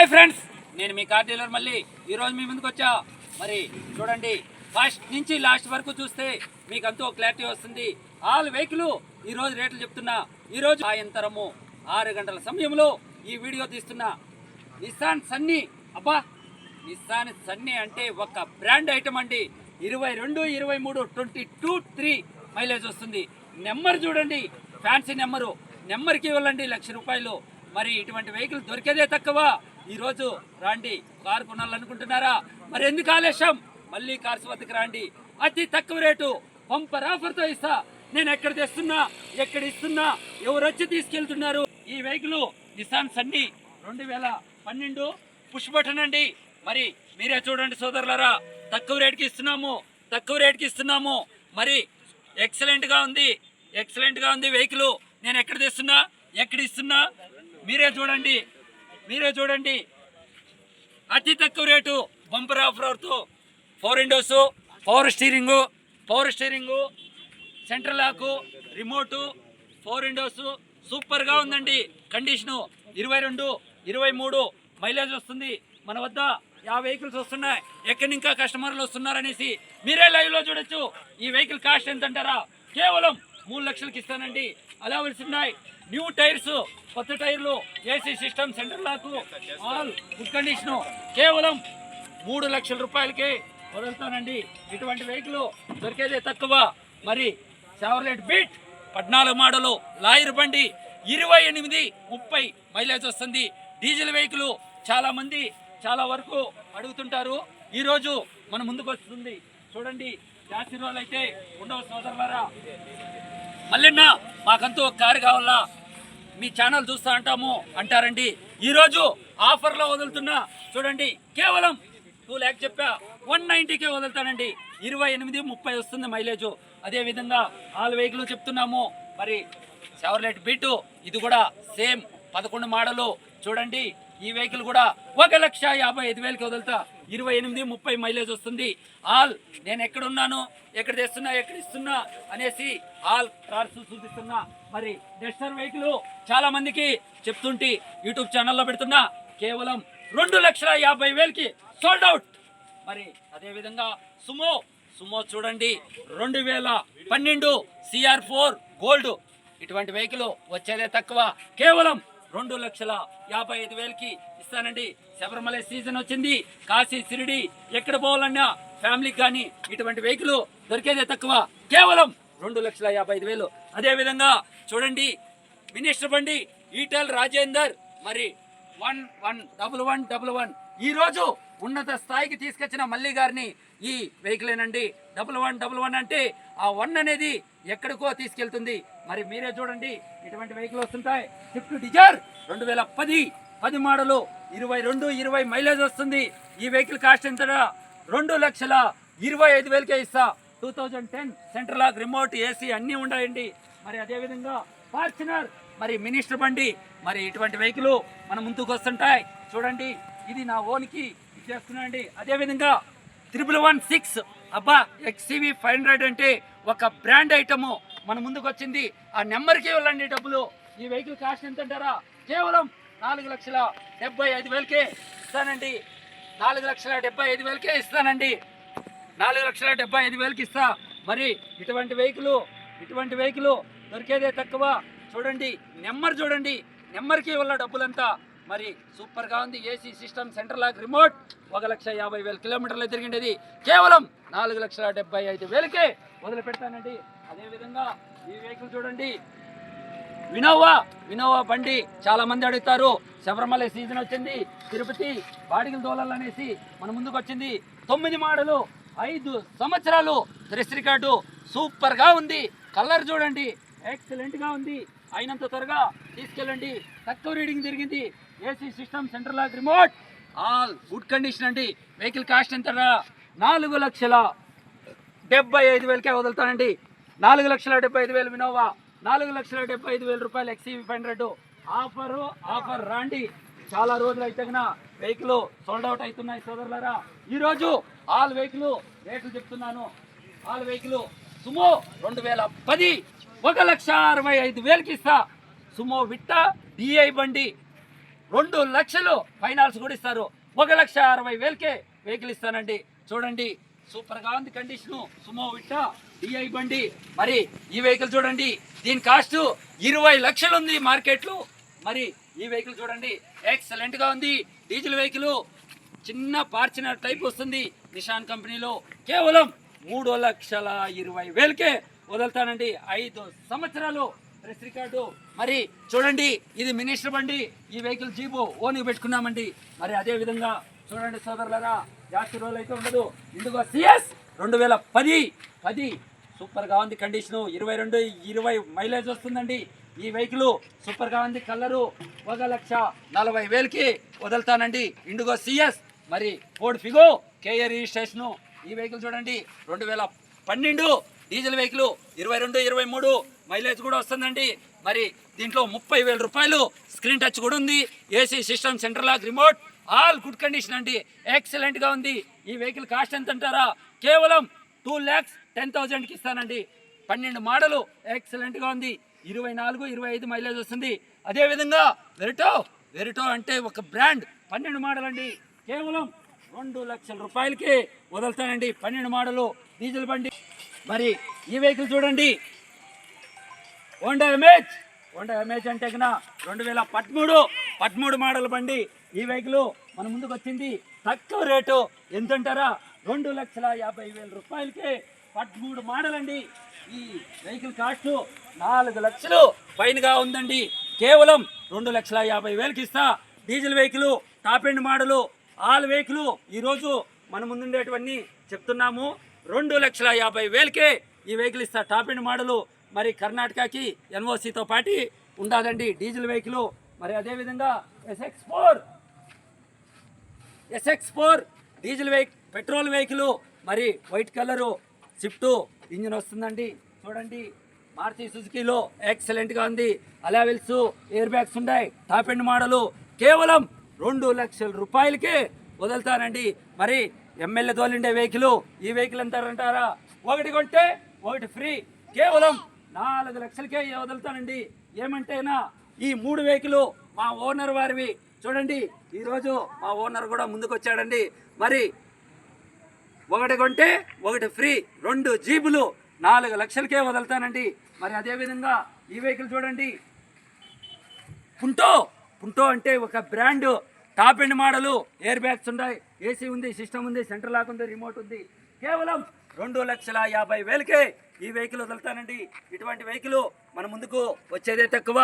Hi friends, నేను మీ car dealer మళ్ళీ ఈరోజు మీ ముందుకు వచ్చా. మరి చూడండి, ఫస్ట్ నుంచి లాస్ట్ వరకు చూస్తే మీకు అంతా క్లారిటీ వస్తుంది. ఆల్ వెహికల్ ఈరోజు రేట్లు చెప్తున్నా. ఈరోజు సాయంత్రము 6 గంటల సమయంలో ఈ వీడియో తీస్తున్నా. నిస్సాన్ సన్నీ. అబ్బా, నిస్సాన్ సన్నీ అంటే ఒక బ్రాండ్ ఐటమ్ అండి. 22, 23, 22, 3 మైలేజ్ వస్తుంది. నెంబర్ చూడండి, ఫ్యాన్సీ నెంబర్కి ఇవ్వాలండి ₹1,00,000. మరి ఇటువంటి వెహికల్ దొరికేదే తక్కువ. ఈరోజు రాండి, కారు కొనాలనుకుంటున్నారా? మరి ఎందుకు ఆలస్యం? మళ్ళీ కార్స్ వద్దకు రాండి. అతి తక్కువ రేటు పంపర్ ఆఫర్తో ఇస్తా. నేను ఎక్కడ తెస్తున్నా, ఎక్కడ ఇస్తున్నా, ఎవరు వచ్చి తీసుకెళ్తున్నారు? ఈ vehicle Nissan Sunny 2012 push button అండి. మరి మీరే చూడండి సోదరులారా, తక్కువ రేటుకి ఇస్తున్నాము. మరి ఎక్సలెంట్గా ఉంది వెహికల్. నేను ఎక్కడ తెస్తున్నా, ఎక్కడ ఇస్తున్నా, మీరే చూడండి. అతి తక్కువ రేటు బంపర్ ఆఫర్తో 4 windows, power steering, central lock, remote, 4 windows, సూపర్గా ఉందండి. కండిషను 22, 23 మైలేజ్ వస్తుంది. మన వద్ద 50 వెహికల్స్ వస్తున్నాయి. ఎక్కడి ఇంకా కస్టమర్లు వస్తున్నారనేసి మీరే లైవ్లో చూడొచ్చు. ఈ వెహికల్ కాస్ట్ ఎంత అంటారా? కేవలం 3 లక్షలకి ఇస్తానండి. అలవెల్స్ ఉన్నాయి, న్యూ టైర్స్, కొత్త టైర్లు, ఏసీ సిస్టమ్, సెంటర్ లాకు, ఆల్ గుడ్ కండిషను. కేవలం 3 లక్షల రూపాయలకి వదులుతానండి. ఇటువంటి వెహికల్ దొరికేదే తక్కువ. మరి షెవర్లెట్ బీట్ 14 మోడలు లాయర్ బండి 28, 30 మైలేజ్ వస్తుంది. డీజిల్ వెహికల్ చాలామంది చాలా వరకు అడుగుతుంటారు. ఈరోజు మన ముందుకు వస్తుంది. చూడండి, జాస్తి రోజులు అయితే ఉండవు సోదరులారా. మళ్ళీన్న మాకంతూ ఒక కారు కావాలా, మీ ఛానల్ చూస్తా అంటారండి. ఈరోజు ఆఫర్లో వదులుతున్నా. చూడండి, కేవలం 2 lakhs చెప్పా, 190కే వదులుతానండి. 28, 30 వస్తుంది మైలేజ్. అదేవిధంగా ఆల్ వెహికల్ చెప్తున్నాము. మరి షెవర్లెట్ బీటు ఇది కూడా సేమ్ 11 మోడలు. చూడండి, ఈ వెహికల్ కూడా 1,55,000కి వదులుతా. 28, 30 మైలేజ్ వస్తుంది. ఆల్ నేను ఎక్కడున్నాను, ఎక్కడ తెస్తున్నా, ఎక్కడ ఇస్తున్నా అనేసి ఆల్ కార్స్ చూపిస్తున్నా. మరి డస్టర్ వెహికల్ చాలా మందికి చెప్తుంటే యూట్యూబ్ ఛానల్లో పెడుతున్నా. కేవలం 2,50,000కి సోల్డ్ అవుట్. మరి అదేవిధంగా సుమో చూడండి, 2012 CR4 గోల్డ్. ఇటువంటి వెహికల్ వచ్చేదే తక్కువ. కేవలం 2,55,000కి ఇస్తానండి. శబరిమల సీజన్ వచ్చింది. కాశీ, షిరిడి ఎక్కడ పోవాలన్నా ఫ్యామిలీకి కానీ ఇటువంటి వెహికల్ దొరికేదే తక్కువ. కేవలం 2,55,000. అదేవిధంగా చూడండి, మినిస్టర్ బండి ఈటెల్ రాజేందర్. మరి 1111 ఈరోజు ఉన్నత స్థాయికి తీసుకొచ్చిన మల్లి గారిని ఈ వెహికలేనండి. 1111 అంటే ఆ 1 అనేది ఎక్కడికో తీసుకెళ్తుంది. మరి మీరే చూడండి, ఇటువంటి వెహికల్ వస్తుంటాయి. స్విఫ్ట్ డిజైర్ 2010 మోడలు 22, 20 మైలేజ్ వస్తుంది. ఈ వెహికల్ కాస్ట్ ఎంత? 2,25,000కే ఇస్తా. 2010 సెంట్రల్ లాక్, రిమోట్, ఏసీ అన్నీ ఉన్నాయండి. మరి అదేవిధంగా ఫార్చునర్, మరి మినిస్టర్ బండి. మరి ఇటువంటి వెహికల్ మన ముందుకు వస్తుంటాయి. చూడండి, ఇది నా ఓన్కి ఇచ్చేస్తున్నాండి. అదేవిధంగా 1116 అబ్బా, XCV 500 అంటే ఒక బ్రాండ్ ఐటము మన ముందుకు వచ్చింది. ఆ నెంబర్కి ఇవ్వాలండి డబ్బులు. ఈ వెహికల్ కాస్ట్ ఎంత అంటారా? కేవలం 4,75,000కే ఇస్తానండి. 4,75,000కే ఇస్తానండి. 4,75,000కి ఇస్తా. మరి ఇటువంటి వెహికల్ దొరికేదే తక్కువ. చూడండి, నెంబర్కి ఇవ్వాల డబ్బులంతా. మరి సూపర్గా ఉంది. AC system, centre lock, remote. 1,50,000 కిలోమీటర్లు తిరిగిండేది. కేవలం 4,75,000కే వదిలిపెడతానండి. అదేవిధంగా ఈ వెహికల్ చూడండి, వినోవా బండి చాలా మంది అడుగుతారు. శబరిమల సీజన్ వచ్చింది, తిరుపతి బాడిగలు తోలాలనేసి మన ముందుకు వచ్చింది. 9 మోడలు, 5 సంవత్సరాలు డ్రెస్ రికార్డు. సూపర్గా ఉంది. కలర్ చూడండి, ఎక్సలెంట్గా ఉంది. అయినంత త్వరగా తీసుకెళ్ళండి. తక్కువ రీడింగ్ తిరిగింది. AC system, central lock, remote, all good condition అండి. వెహికల్ కాస్ట్ ఎంత? 4,75,000కే వదులుతానండి. 4,75,000 వినోవా, 4,75,000 రూపాయలు XCV 500. ఆఫర్ రాండి. చాలా రోజులు అయితే వెహికల్ సోల్డ్ అవుట్ అవుతున్నాయి సోదరులారా. ఈరోజు ఆల్ వెహికల్ రేట్లు చెప్తున్నాను. ఆల్ వెహికల్ సుమో 2010 1,65,000కి ఇస్తా. సుమో విట్టా DI బండి 2 లక్షలు ఫైనాన్స్ కూడా ఇస్తారు. 1,60,000కే వెహికల్ ఇస్తానండి. చూడండి సూపర్గా ఉంది కండిషను. సుమో విట్టా డిఐ బండి. మరి ఈ వెహికల్ చూడండి, దీని కాస్ట్ 20 లక్షలు ఉంది మార్కెట్లో. మరి ఈ వెహికల్ చూడండి ఎక్సలెంట్గా ఉంది. డీజిల్ వెహికల్, చిన్న ఫార్చునర్ టైప్ వస్తుంది నిషాన్ కంపెనీలో. కేవలం 3,20,000కే వదులుతానండి. 5 సంవత్సరాలు ప్రెస్ రికార్డు. మరి చూడండి ఇది మినిస్టర్ బండి. ఈ వెహికల్ జీబు ఓన్కి పెట్టుకున్నామండి. మరి అదే విధంగా చూడండి సోదరులరా, జాస్తి రోజులు అయితే ఉండదు. ఇందుకో సిఎస్ 2010 సూపర్గా ఉంది కండిషను. 22-20 మైలేజ్ వస్తుందండి. ఈ వెహికల్ సూపర్గా ఉంది. కలరు 1,40,000కి వదులుతానండి. Indigo CS. మరి ఫోర్డ్ ఫిగో కేఏ రిజిస్ట్రేషను. ఈ వెహికల్ చూడండి 2012 డీజిల్ వెహికల్. 22-23 మైలేజ్ కూడా వస్తుందండి. మరి దీంట్లో 30,000 రూపాయలు స్క్రీన్ టచ్ కూడా ఉంది. AC system, central lock, remote, all good condition అండి. ఎక్సలెంట్గా ఉంది. ఈ వెహికల్ కాస్ట్ ఎంత అంటారా? కేవలం 2,10,000కి ఇస్తానండి. 12 మోడలు ఎక్సలెంట్గా ఉంది. 24-25 మైలేజ్ వస్తుంది. అదేవిధంగా వెరిటో అంటే ఒక బ్రాండ్. 12 మోడల్ అండి. కేవలం 2 లక్షల రూపాయలకి వదులుతానండి. 12 మోడలు డీజిల్ బండి. మరి ఈ వెహికల్ చూడండి హోండా ఎమేజ్ అంటే కన్నా 2013 మోడల్ బండి. ఈ వెహికల్ మన ముందుకు వచ్చింది. తక్కువ రేటు ఎంత అంటారా? 2,50,000 రూపాయలకి 13 మోడల్ అండి. ఈ వెహికల్ కాస్ట్ 4 లక్షలు ఫైన్గా ఉందండి. కేవలం 2,50,000కి ఇస్తా. Diesel vehicle, top end model, all vehicle ఈరోజు మన ముందుండేటివన్నీ చెప్తున్నాము. 2,50,000కే ఈ వెహికల్ ఇస్తా. Top end model. మరి కర్ణాటకకి ఎన్ఓసితో పాటు ఉండాలండి డీజిల్ వెహికల్. మరి అదేవిధంగా SX4 డీజిల్ పెట్రోల్ వెహికల్. మరి వైట్ కలరు స్విఫ్ట్ ఇంజిన్ వస్తుందండి. చూడండి మారుతి సుజుకీలో ఎక్సలెంట్గా ఉంది. అలవెల్స్, ఎయిర్ బ్యాగ్స్ ఉన్నాయి. Top end model. కేవలం 2 లక్షల రూపాయలకే వదులుతానండి. మరి ఎమ్మెల్యే తోలిండే వెహికల్. ఈ వెహికల్ అంటారంటారా? ఒకటి కొంటే ఒకటి ఫ్రీ. కేవలం 4 లక్షలకే వదులుతానండి. ఏమంటేనా ఈ 3 వెహికల్ మా ఓనర్ వారివి. చూడండి ఈరోజు మా ఓనర్ కూడా ముందుకు వచ్చాడండి. మరి ఒకటి కొంటే ఒకటి ఫ్రీ. 2 జీబులు 4 లక్షలకే వదులుతానండి. మరి అదేవిధంగా ఈ వెహికల్ చూడండి పుంటో అంటే ఒక brand. Top end model. Air bags ఉన్నాయి, ఏసీ ఉంది, సిస్టమ్ ఉంది, సెంట్రల్ లాక్ ఉంది, రిమోట్ ఉంది. కేవలం 2,50,000కే ఈ వెహికల్ వదులుతానండి. ఇటువంటి వెహికల్ మన ముందుకు వచ్చేదే తక్కువ.